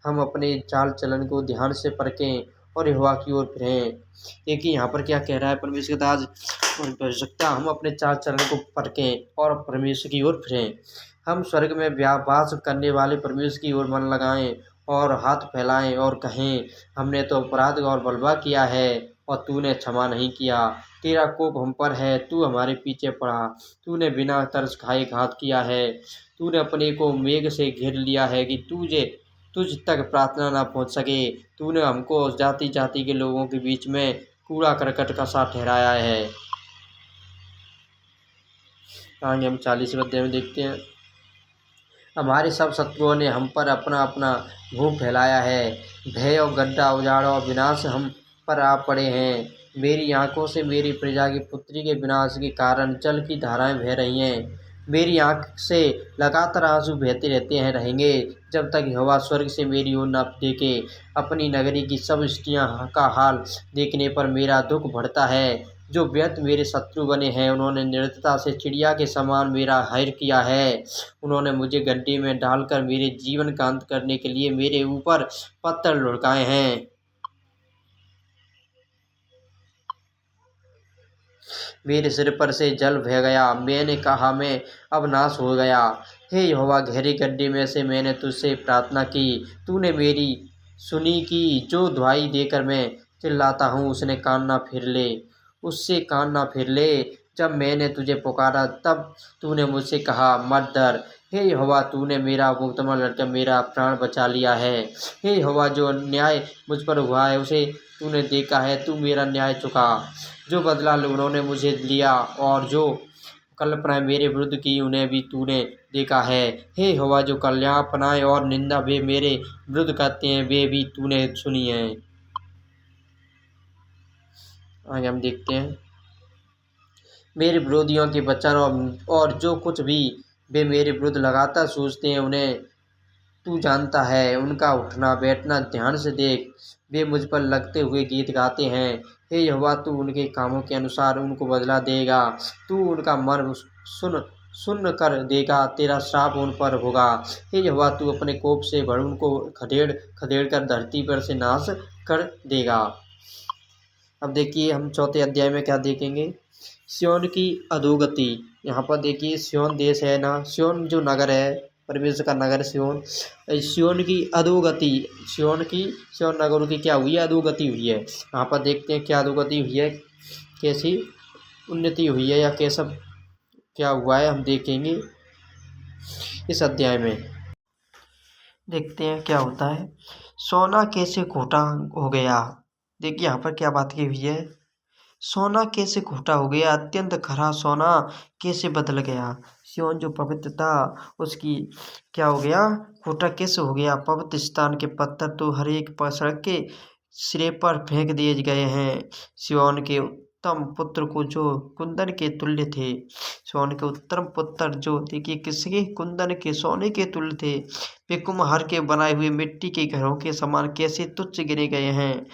हम अपने चाल चलन को ध्यान से परखें और यहोवा की ओर फिरें। देखिए यहाँ पर क्या कह रहा है परमेश्वर का दास और सकता, हम अपने चाल चलन को परखें और परमेश्वर की ओर फिरें। हम स्वर्ग में वास करने वाले परमेश्वर की ओर मन लगाएं और हाथ फैलाएं और कहें, हमने तो अपराध और बलवा किया है और तूने क्षमा नहीं किया। तेरा कोप हम पर है, तू हमारे पीछे पड़ा। तूने बिना तरस खाए घात किया है। तूने अपने को मेघ से घेर लिया है कि तुझ तक प्रार्थना ना पहुंच सके। तूने हमको जाति जाति के लोगों के बीच में कूड़ा करकट का सा ठहराया है। आगे हम 40वें अध्याय में देखते हैं। हमारे सब शत्रुओं ने हम पर अपना अपना मुंह फैलाया है। भय और गड्ढा, उजाड़ और विनाश हम पर आ पड़े हैं। मेरी आंखों से मेरी प्रजा की पुत्री के विनाश के कारण जल की धाराएं बह रही हैं। मेरी आंख से लगातार आंसू बहते रहेंगे जब तक यहोवा स्वर्ग से मेरी ओर न देखे। अपनी नगरी की सब स्त्रियां का हाल देखने पर मेरा दुख बढ़ता है। जो व्यर्थ मेरे शत्रु बने हैं, उन्होंने निर्दयता से चिड़िया के समान मेरा हैर किया है। उन्होंने मुझे गड्ढे में डालकर मेरे जीवन का अंत करने के लिए मेरे ऊपर पत्थर लुढ़काए हैं। मेरे सिर पर से जल बह गया। मैंने कहा मैं अब नाश हो गया। हे यहोवा, गहरे गड्ढे में से मैंने तुझसे प्रार्थना की, तूने मेरी सुनी की। जो दुहाई देकर मैं चिल्लाता हूँ उससे कान ना फिर ले। जब मैंने तुझे पुकारा तब तूने मुझसे कहा, मत डर। हे यहोवा, तूने मेरा मुकद्दमा लड़कर मेरा प्राण बचा लिया है। हे यहोवा, जो अन्याय मुझ पर हुआ है उसे तूने देखा है, तू मेरा न्याय चुका। जो बदला उन्होंने मुझे लिया और जो कल्पनाएं मेरे विरुद्ध की उन्हें भी तूने देखा है। हे यहोवा, जो कल्पनाएं और निंदा वे मेरे विरुद्ध करते हैं वे भी तूने सुनी है। आगे हम देखते हैं, मेरे विरोधियों के वचन और जो कुछ भी वे मेरे विरुद्ध लगातार सोचते हैं उन्हें तू जानता है। उनका उठना बैठना ध्यान से देख, वे मुझ पर लगते हुए गीत गाते हैं। हे यहोवा, तू उनके कामों के अनुसार उनको बदला देगा। तू उनका मन सुन सुन कर देगा, तेरा श्राप उन पर होगा। हे यहोवा, तू अपने कोप से भर उनको खदेड़ खदेड़ कर धरती पर से नाश कर देगा। अब देखिए हम चौथे अध्याय में क्या देखेंगे, सिय्योन की अधोगति। यहाँ पर देखिए सिय्योन देश है ना, सिय्योन जो नगर है, परमेश्वर का नगर सिय्योन, सिय्योन की अधोगति, सिय्योन नगर की क्या हुई है, अधोगति हुई है। यहाँ पर देखते हैं क्या अधोगति हुई है, कैसी उन्नति हुई है या कैसा क्या हुआ है, हम देखेंगे इस अध्याय में। देखते हैं क्या होता है। सोना कैसे खोटा हो गया। देखिए यहाँ पर क्या बात की हुई है, सोना कैसे खोटा हो गया, अत्यंत खरा सोना कैसे बदल गया। सिय्योन जो पवित्र था उसकी क्या हो गया, खोटा कैसे हो गया। पवित्र स्थान के पत्थर तो हर एक सड़क के सिरे पर फेंक दिए गए हैं। सिय्योन के उत्तम पुत्र को जो कुंदन के तुल्य थे, सिय्योन के उत्तम पुत्र जो देखिए किसके, कुंदन के सोने के तुल्य थे, वे कुम्हार के बनाए हुए मिट्टी के घरों के समान कैसे तुच्छ गिने गए हैं।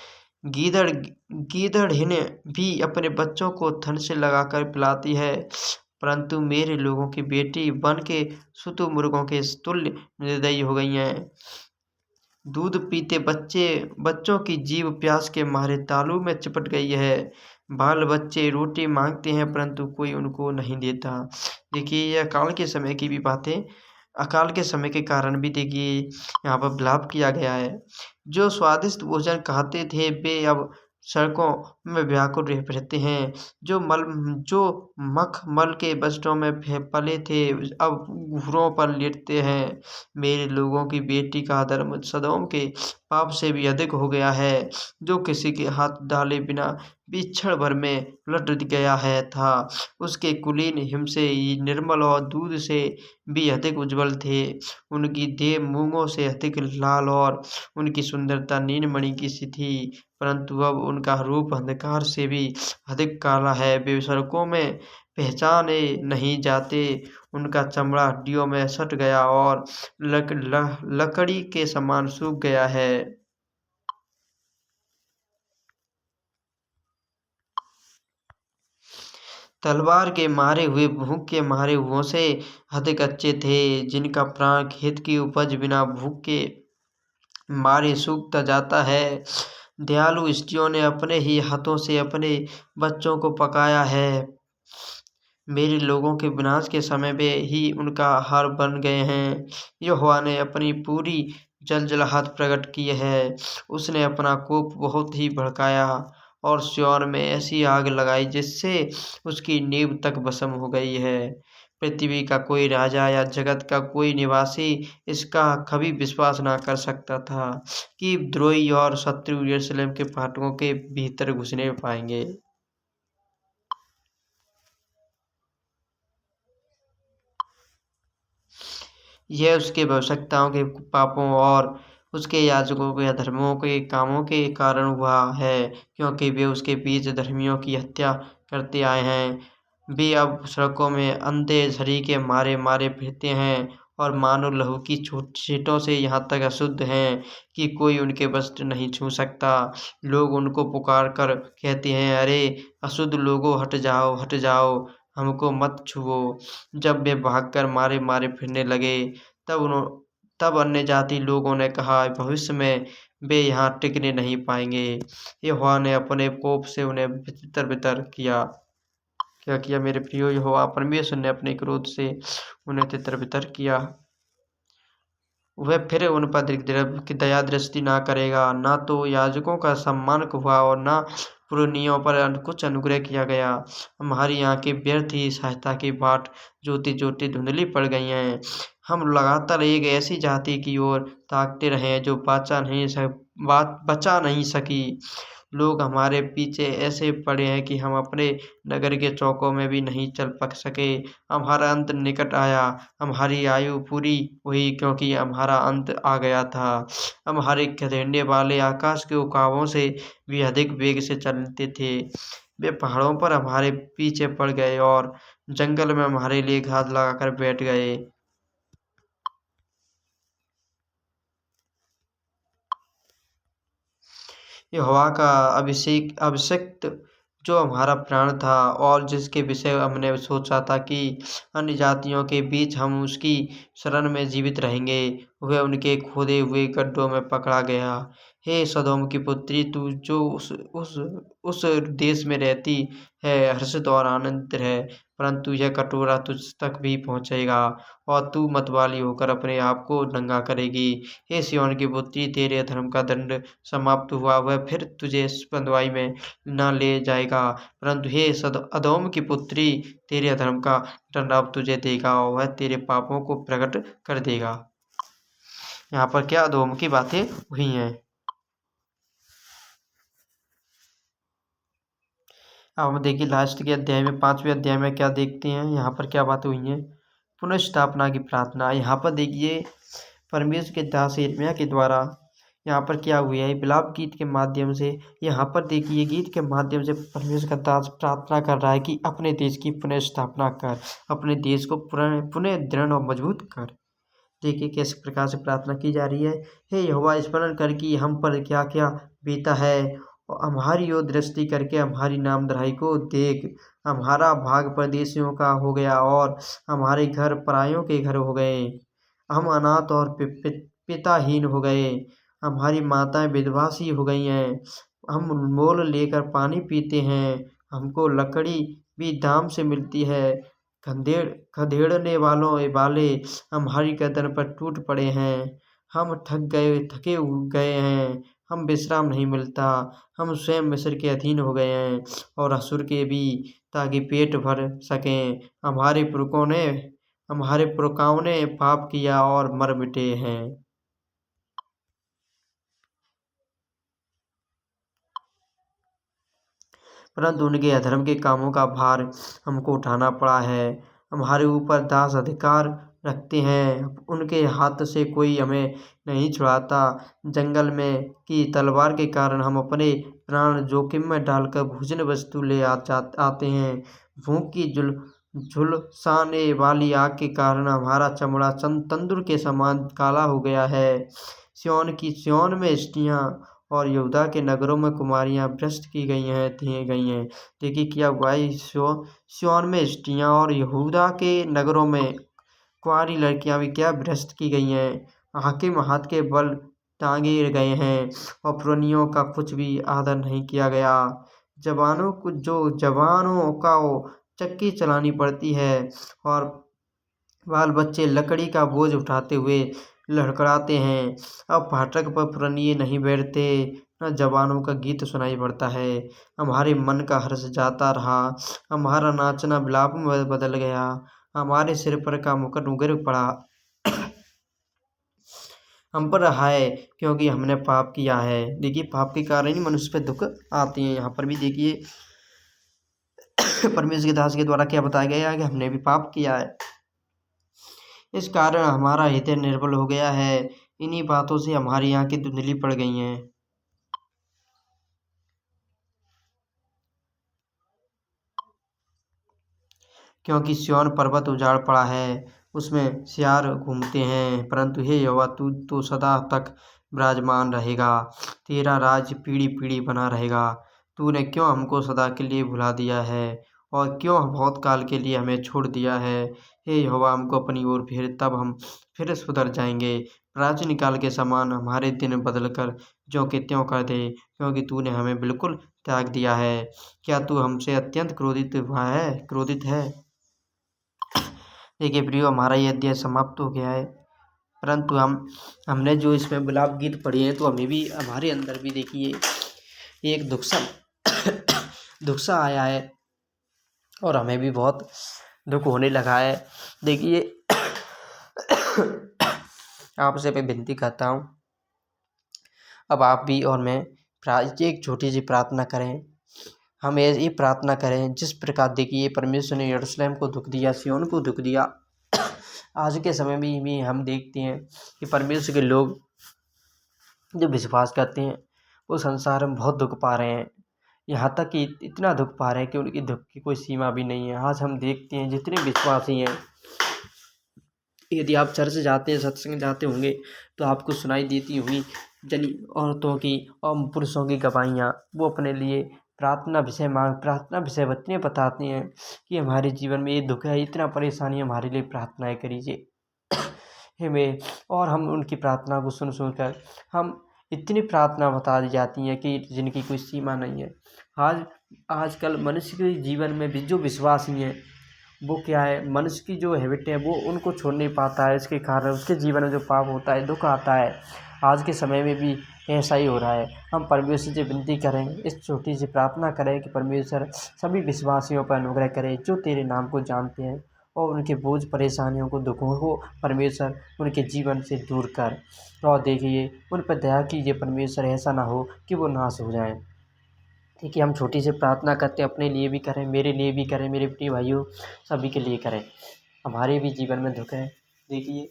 गीदड़िन भी अपने बच्चों को थन से लगाकर पिलाती है, परंतु मेरे लोगों की बेटी बन के शुतुर्मुर्गों के तुल्य निर्दयी हो गई हैं। दूध पीते बच्चों की जीभ प्यास के मारे तालू में चिपट गई है। बाल बच्चे रोटी मांगते हैं परंतु कोई उनको नहीं देता। देखिए ये अकाल के समय की भी बातें, अकाल के समय के कारण भी देखिए यहाँ पर विलाप किया गया है। जो स्वादिष्ट भोजन खाते थे वे अब सड़कों में व्याकुल रहते हैं। जो मखमल के वस्त्रों में पले थे अब घूरों पर लेटते हैं। मेरे लोगों की बेटी का धर्म सदोम के पाप से भी अधिक हो गया है, जो किसी के हाथ डाले बिना भी क्षण भर में उलट गया है था। उसके कुलीन हिम से निर्मल और दूध से भी अधिक उज्जवल थे। उनकी देह मूंगों से अधिक लाल और उनकी सुंदरता नीलमणि की सी थी, परंतु अब उनका रूप अंधकार से भी अधिक काला है। वे सड़कों में पहचाने नहीं जाते। उनका चमड़ा हड्डियों में सट गया और लकड़ी के समान सूख गया है। तलवार के मारे हुए, भूख के मारे हुओं से अधिक अच्छे थे, जिनका प्राण खेत की उपज बिना भूख के मारे सूखता जाता है। दयालु स्त्रियों ने अपने ही हाथों से अपने बच्चों को पकाया है। मेरे लोगों के विनाश के समय वे ही उनका आहार बन गए हैं। यहोवा ने अपनी पूरी जलजलाहट प्रकट की है। उसने अपना कोप बहुत ही भड़काया और सिय्योन में ऐसी आग लगाई जिससे उसकी नींव तक भस्म हो गई है। पृथ्वी का कोई राजा या जगत का कोई निवासी इसका कभी विश्वास ना कर सकता था कि द्रोही और शत्रु यरूशलेम के फाटकों के भीतर घुसने पाएंगे। यह उसके भविष्यवक्ताओं के पापों और उसके याजकों के अधर्मों के कामों के कारण हुआ है, क्योंकि वे उसके बीच धर्मियों की हत्या करते आए हैं। वे अब सड़कों में अंधे झरी के मारे मारे फिरते हैं और मानो लहू की छींटों से यहाँ तक अशुद्ध हैं कि कोई उनके वस्त्र नहीं छू सकता। लोग उनको पुकार कर कहते हैं, अरे अशुद्ध लोगों, हट जाओ हट जाओ, हमको मत छुओ। जब वे भागकर मारे मारे फिरने लगे तब अन्य जाति लोगों ने कहा, भविष्य में वे यहाँ टिकने नहीं पाएंगे। यहोवा ने अपने कोप से उन्हें तितर-बितर किया। क्या किया मेरे प्रियो, यहोवा परमेश्वर ने अपने क्रोध से उन्हें तितर-बितर किया। वह फिर उन पर दया दृष्टि ना करेगा। ना तो याजकों का सम्मान हुआ और ना पुरनियों पर कुछ अनुग्रह किया गया। हमारी आंखें व्यर्थ ही सहायता की बाट जोते जोते धुंधली पड़ गई हैं। हम लगातार एक ऐसी जाति की ओर ताकते रहे जो बचा नहीं सकी। लोग हमारे पीछे ऐसे पड़े हैं कि हम अपने नगर के चौकों में भी नहीं चल पक सके। हमारा अंत निकट आया, हमारी आयु पूरी हुई, क्योंकि हमारा अंत आ गया था। हमारे खदेड़ने वाले आकाश के उकाबों से भी अधिक वेग से चलते थे। वे पहाड़ों पर हमारे पीछे पड़ गए और जंगल में हमारे लिए घात लगाकर बैठ गए। यहोवा का अभिषिक्त, जो हमारा प्राण था और जिसके विषय हमने सोचा था कि अन्य जातियों के बीच हम उसकी शरण में जीवित रहेंगे, वह उनके खोदे हुए गड्ढों में पकड़ा गया। हे सदोम की पुत्री, तू जो उस देश में रहती है, हर्षित और आनंदित रह, परंतु यह कटोरा तुझ तक भी पहुँचेगा और तू मतवाली होकर अपने आप को नंगा करेगी। हे सिय्योन की पुत्री, तेरे अधर्म का दंड समाप्त हुआ, वह फिर तुझे इस बँधुआई में न ले जाएगा। परंतु हे अदोम की पुत्री, तेरे अधर्म का दंड अब तुझे देगा और वह तेरे पापों को प्रकट कर देगा। यहाँ पर क्या अदोम की बातें हुई हैं। अब हम देखिए लास्ट के अध्याय में 5वें अध्याय में क्या देखते हैं, यहाँ पर क्या बातें हुई हैं। पुनर्स्थापना की प्रार्थना। यहाँ पर देखिए परमेश्वर के दास यिर्मयाह के द्वारा यहाँ पर क्या हुआ है, विलाप गीत के माध्यम से। यहाँ पर देखिए गीत के माध्यम से परमेश्वर का दास प्रार्थना कर रहा है कि अपने देश की पुनः स्थापना कर, अपने देश को पुनः दृढ़ और मजबूत कर। देखिए किस प्रकार से प्रार्थना की जा रही है। हे यहोवा, स्मरण कर कि हम पर क्या क्या बीता है और हमारी ओर दृष्टि करके हमारी नामधराई को देख। हमारा भाग परदेशियों का हो गया और हमारे घर परायों के घर हो गए। हम अनाथ और पिताहीन हो गए, हमारी माताएं विधवा सी हो गई हैं। हम मोल लेकर पानी पीते हैं, हमको लकड़ी भी दाम से मिलती है। खदेड़ने वाले हमारी गर्दन पर टूट पड़े हैं। हम थके गए हैं, हम विश्राम नहीं मिलता। हम स्वयं मिस्र के अधीन हो गए हैं और असुर के भी, ताकि पेट भर सकें। हमारे पुरखाओं ने पाप किया और मर मिटे हैं। परंतु उनके अधर्म के कामों का भार हमको उठाना पड़ा है। हमारे ऊपर दास अधिकार रखते हैं, उनके हाथ से कोई हमें नहीं छुड़ाता। जंगल में की तलवार के कारण हम अपने प्राण जोखिम में डालकर भोजन वस्तु ले आते हैं। भूख की झुलसाने वाली आग के कारण हमारा चमड़ा तंदूर के समान काला हो गया है। सिय्योन में स्त्रियाँ और यहूदा के नगरों में कुमारियाँ भ्रष्ट की गई हैं। देखिए क्या हुआ है, सिय्योन में स्त्रियाँ और यहूदा के नगरों में कुंवारी लड़कियां भी क्या भ्रष्ट की गई हैं। हाकिम हाथ के बल टांगे गए हैं और पुरनियों का कुछ भी आदर नहीं किया गया। जवानों का चक्की चलानी पड़ती है और बाल बच्चे लकड़ी का बोझ उठाते हुए लड़खड़ाते हैं। अब फाटक पर पुरनिये नहीं बैठते, न जवानों का गीत सुनाई पड़ता है। हमारे मन का हर्ष जाता रहा, हमारा नाचना विलाप में बदल गया। हमारे सिर पर का मुकुट गिर पड़ा, हम पर है, क्योंकि हमने पाप किया है। देखिए पाप के कारण ही मनुष्य पे दुख आते हैं। यहाँ पर भी देखिए परमेश्वर के दास के द्वारा क्या बताया गया है कि हमने भी पाप किया है, इस कारण हमारा हृदय निर्बल हो गया है। इन्हीं बातों से हमारी आंखें धुंधली पड़ गई हैं। क्योंकि सिय्योन पर्वत उजाड़ पड़ा है, उसमें सियार घूमते हैं। परंतु हे यहोवा, तू तो सदा तक विराजमान रहेगा, तेरा राज्य पीढ़ी पीढ़ी बना रहेगा। तूने क्यों हमको सदा के लिए भुला दिया है और क्यों बहुत काल के लिए हमें छोड़ दिया है। हे यहोवा, हमको अपनी ओर फेर, तब हम फिर सुधर जाएंगे। प्राचीन काल के समान हमारे दिन बदल कर ज्यों के त्यों कर दे, क्योंकि तूने हमें बिल्कुल त्याग दिया है। क्या तू हमसे अत्यंत क्रोधित है। देखिए प्रियो, हमारा ये अध्याय समाप्त हो गया है। परंतु हमने जो इसमें विलाप गीत पढ़े हैं, तो हमें भी, हमारे अंदर भी देखिए एक दुखसा आया है और हमें भी बहुत दुख होने लगा है। देखिए आपसे मैं विनती करता हूँ, अब आप भी और मैं एक छोटी सी प्रार्थना करें। हम ये प्रार्थना करें जिस प्रकार देखिए परमेश्वर ने यरूशलेम को दुख दिया, सिय्योन को दुख दिया। आज के समय में भी हम देखते हैं कि परमेश्वर के लोग जो विश्वास करते हैं वो संसार में बहुत दुख पा रहे हैं। यहाँ तक कि इतना दुख पा रहे हैं कि उनकी दुख की कोई सीमा भी नहीं है। आज हम देखते हैं जितने विश्वासी हैं, यदि आप चर्च जाते हैं, सत्संग जाते होंगे तो आपको सुनाई देती हुई जनी औरतों की और पुरुषों की गवाहियाँ। वो अपने लिए प्रार्थना विषय इतने बताते हैं कि हमारे जीवन में ये दुख है, इतना परेशानी है, हमारे लिए प्रार्थनाएँ करिए। हमें और हम उनकी प्रार्थना को सुन कर हम इतनी प्रार्थना बता दी जाती हैं कि जिनकी कोई सीमा नहीं है। आजकल मनुष्य के जीवन में भी जो विश्वासी हैं वो क्या है, मनुष्य की जो हैबिट है वो उनको छोड़ नहीं पाता है। इसके कारण उसके जीवन में जो पाप होता है, दुख आता है। आज के समय में भी ऐसा ही हो रहा है। हम परमेश्वर से विनती करें, इस छोटी सी प्रार्थना करें कि परमेश्वर सभी विश्वासियों पर अनुग्रह करे जो तेरे नाम को जानते हैं, और उनके बोझ परेशानियों को, दुखों को परमेश्वर उनके जीवन से दूर कर। और देखिए उन पर दया कीजिए परमेश्वर, ऐसा ना हो कि वो नाश हो जाएं। ठीक है, हम छोटी सी प्रार्थना करते हैं, अपने लिए भी करें, मेरे लिए भी करें, मेरे प्रिय भाइयों सभी के लिए करें। हमारे भी जीवन में दुख है। देखिए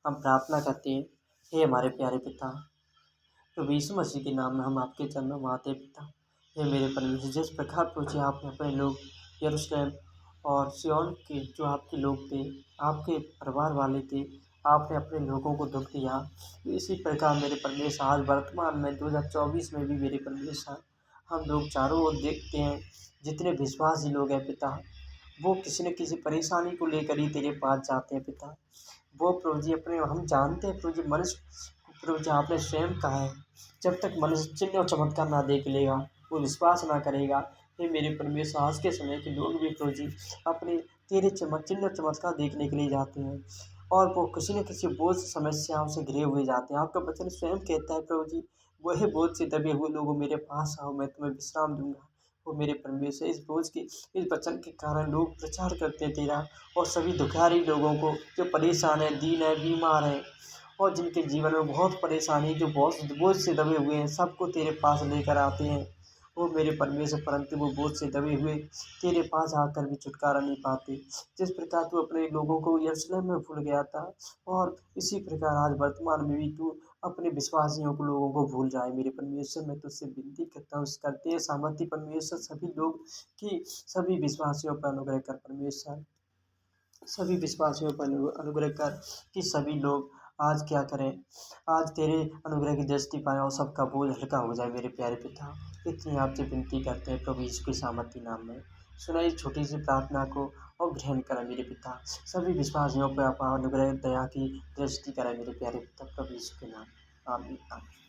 हम प्रार्थना करते हैं, हे हमारे प्यारे पिता, प्रभु यीशु मसीह के नाम में हम आपके चरणों में आते हैं पिता। हे मेरे परमेश्वर, जिस प्रकार पहुँचे आपने अपने लोग यरूशलेम और सिय्योन के जो आपके लोग थे, आपके परिवार वाले थे, आपने अपने लोगों को दुख दिया, इसी प्रकार मेरे परमेश्वर आज वर्तमान में 2024 में भी मेरे परमेश्वर हम लोग चारों ओर देखते हैं, जितने विश्वासी लोग हैं पिता, वो किसी न किसी परेशानी को लेकर ही तेरे पास जाते हैं पिता। वो प्रभु जी अपने हम जानते हैं प्रभु जी, मनुष्य प्रभु जी आपने स्वयं कहा है, जब तक मनुष्य चिन्ह और चमत्कार ना देख लेगा वो विश्वास ना करेगा। हे मेरे परमेश्वर, आज के समय के लोग भी प्रभु जी अपने तेरे चिन्ह और चमत्कार देखने के लिए जाते हैं, और वो किसी न किसी बोझ समस्याओं से घिरे हुए जाते हैं। आपका वचन स्वयं कहता है प्रभु जी, वही बोझ से दबे हुए लोगों मेरे पास आओ, मैं तुम्हें विश्राम दूंगा। वो मेरे परमेश्वर, इस वचन के कारण लोग प्रचार करते हैं तेरा, और सभी दुखियारी लोगों को जो परेशान है, दीन है, बीमार है, और जिनके जीवन में बहुत परेशानी, जो बहुत बोझ से दबे हुए हैं, सबको तेरे पास लेकर आते हैं। वो मेरे परमेश्वर, परंतु वो बोझ से दबे हुए तेरे पास आकर भी छुटकारा नहीं पाते। जिस प्रकार तू अपने लोगों को यरूशलेम में भूल गया था, और इसी प्रकार आज वर्तमान में भी तू अपने विश्वासियों को, लोगों को भूल जाए। मेरे परमेश्वर, मैं तुझसे विनती करता हूँ, करते हैं सामर्थ्य परमेश्वर सभी लोग की सभी विश्वासियों पर अनुग्रह कर परमेश्वर, सभी विश्वासियों पर अनुग्रह कर कि सभी लोग आज क्या करें, आज तेरे अनुग्रह की दृष्टि पाएं और सबका बोझ हल्का हो जाए। मेरे प्यारे पिता, इतनी आपसे विनती करते हैं प्रभु यीशु के सामर्थ्य नाम में। सुना इस छोटी सी प्रार्थना को और ग्रहण करें मेरे पिता। सभी विश्वासियों पर आप अनुग्रह दया की दृष्टि करें मेरे प्यारे पिता, प्रभु यीशु के नाम, आमीन आमीन।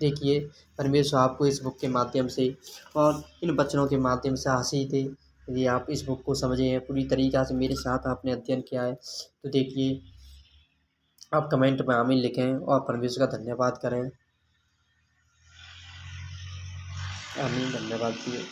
देखिए परमेश्वर आपको इस बुक के माध्यम से और इन वचनों के माध्यम से आशीष दे। यदि आप इस बुक को समझे हैं पूरी तरीक़ा से, मेरे साथ आपने अध्ययन किया है, तो देखिए आप कमेंट में आमीन लिखें और परमेश्वर का धन्यवाद करें। आमीन, धन्यवाद दिए।